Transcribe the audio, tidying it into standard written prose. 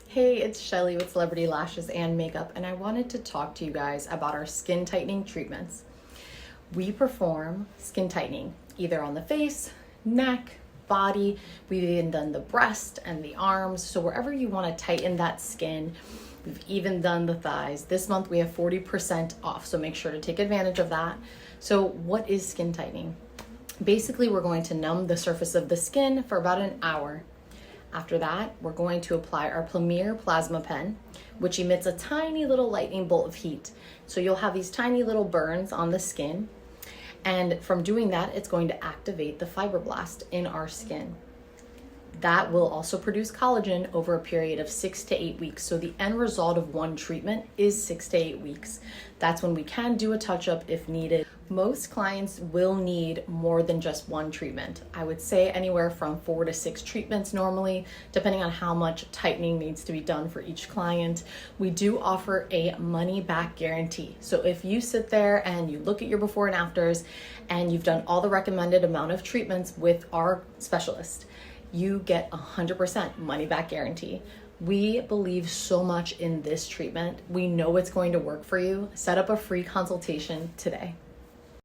Hey, it's Shelly with Celebrity Lashes and Makeup, and I wanted to talk to you guys about our skin tightening treatments. We perform skin tightening either on the face, neck, body. We've even done the breast and the arms. So wherever you want to tighten that skin, we've even done the thighs. This month we have 40% off, so make sure to take advantage of that. So what is skin tightening? Basically, we're going to numb the surface of the skin for about an hour. After that, we're going to apply our Premier Plasma Pen, which emits a tiny little lightning bolt of heat. So you'll have these tiny little burns on the skin. And from doing that, it's going to activate the fibroblast in our skin. That will also produce collagen over a period of 6 to 8 weeks. So the end result of one treatment is 6 to 8 weeks. That's when we can do a touch-up if needed. Most clients will need more than just one treatment. I would say anywhere from 4 to 6 treatments normally, depending on how much tightening needs to be done for each client. We do offer a money-back guarantee. So if you sit there and you look at your before and afters and you've done all the recommended amount of treatments with our specialist, you get 100% money back guarantee. We believe so much in this treatment. We know it's going to work for you. Set up a free consultation today.